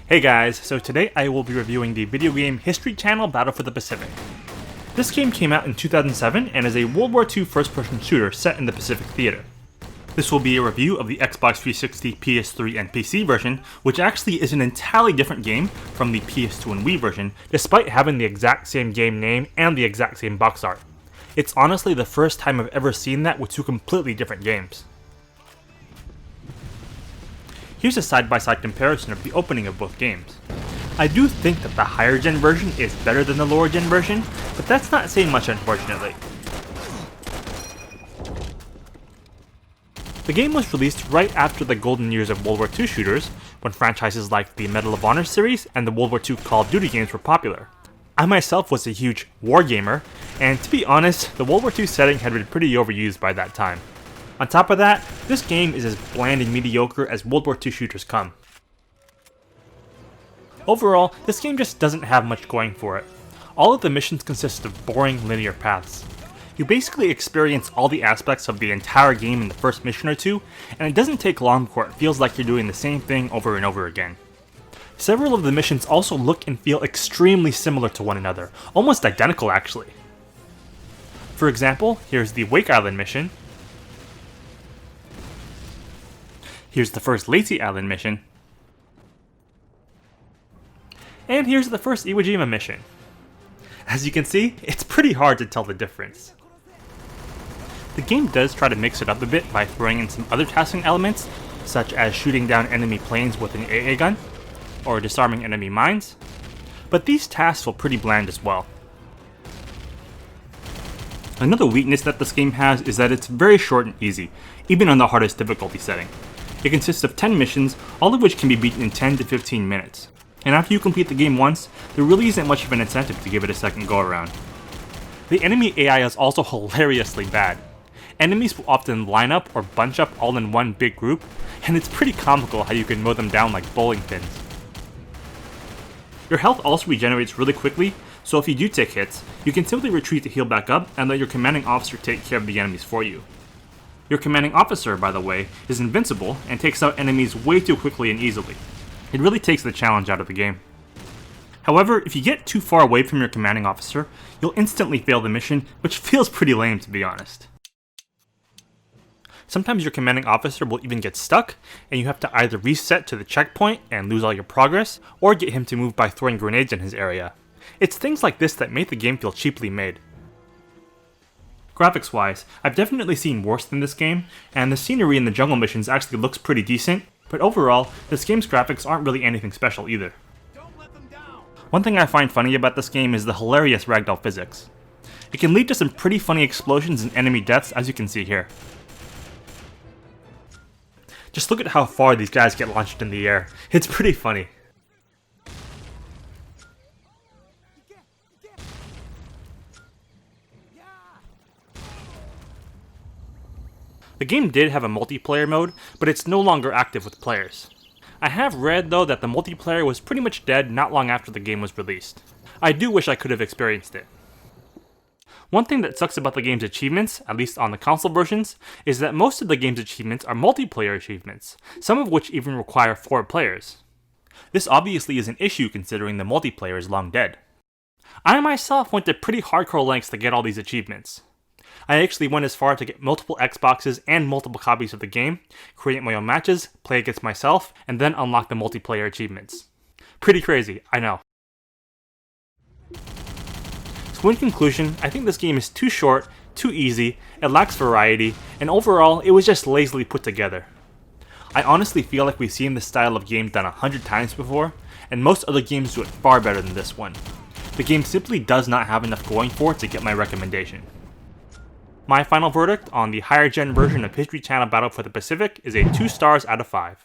Hey guys, so today I will be reviewing the video game History Channel Battle for the Pacific. This game came out in 2007 and is a World War II first-person shooter set in the Pacific Theater. This will be a review of the Xbox 360, PS3, and PC version, which actually is an entirely different game from the PS2 and Wii version, despite having the exact same game name and the exact same box art. It's honestly the first time I've ever seen that with two completely different games. Here's a side-by-side comparison of the opening of both games. I do think that the higher gen version is better than the lower gen version, but that's not saying much unfortunately. The game was released right after the golden years of World War II shooters, when franchises like the Medal of Honor series and the World War II Call of Duty games were popular. I myself was a huge war gamer, and to be honest, the World War II setting had been pretty overused by that time. On top of that, this game is as bland and mediocre as World War II shooters come. Overall, this game just doesn't have much going for it. All of the missions consist of boring linear paths. You basically experience all the aspects of the entire game in the first mission or two, and it doesn't take long before it feels like you're doing the same thing over and over again. Several of the missions also look and feel extremely similar to one another, almost identical actually. For example, here's the Wake Island mission. Here's the first Lacey Island mission. And here's the first Iwo Jima mission. As you can see, it's pretty hard to tell the difference. The game does try to mix it up a bit by throwing in some other tasking elements, such as shooting down enemy planes with an AA gun, or disarming enemy mines, but these tasks feel pretty bland as well. Another weakness that this game has is that it's very short and easy, even on the hardest difficulty setting. It consists of 10 missions, all of which can be beaten in 10 to 15 minutes. And after you complete the game once, there really isn't much of an incentive to give it a second go around. The enemy AI is also hilariously bad. Enemies will often line up or bunch up all in one big group, and it's pretty comical how you can mow them down like bowling pins. Your health also regenerates really quickly, so if you do take hits, you can simply retreat to heal back up and let your commanding officer take care of the enemies for you. Your commanding officer, by the way, is invincible and takes out enemies way too quickly and easily. It really takes the challenge out of the game. However, if you get too far away from your commanding officer, you'll instantly fail the mission, which feels pretty lame to be honest. Sometimes your commanding officer will even get stuck, and you have to either reset to the checkpoint and lose all your progress, or get him to move by throwing grenades in his area. It's things like this that make the game feel cheaply made. Graphics wise, I've definitely seen worse than this game, and the scenery in the jungle missions actually looks pretty decent, but overall, this game's graphics aren't really anything special either. One thing I find funny about this game is the hilarious ragdoll physics. It can lead to some pretty funny explosions and enemy deaths, as you can see here. Just look at how far these guys get launched in the air. It's pretty funny. The game did have a multiplayer mode, but it's no longer active with players. I have read though that the multiplayer was pretty much dead not long after the game was released. I do wish I could have experienced it. One thing that sucks about the game's achievements, at least on the console versions, is that most of the game's achievements are multiplayer achievements, some of which even require 4 players. This obviously is an issue considering the multiplayer is long dead. I myself went to pretty hardcore lengths to get all these achievements. I actually went as far to get multiple Xboxes and multiple copies of the game, create my own matches, play against myself, and then unlock the multiplayer achievements. Pretty crazy, I know. So in conclusion, I think this game is too short, too easy, it lacks variety, and overall, it was just lazily put together. I honestly feel like we've seen this style of game done 100 times before, and most other games do it far better than this one. The game simply does not have enough going for it to get my recommendation. My final verdict on the higher gen version of History Channel Battle for the Pacific is a 2 stars out of 5.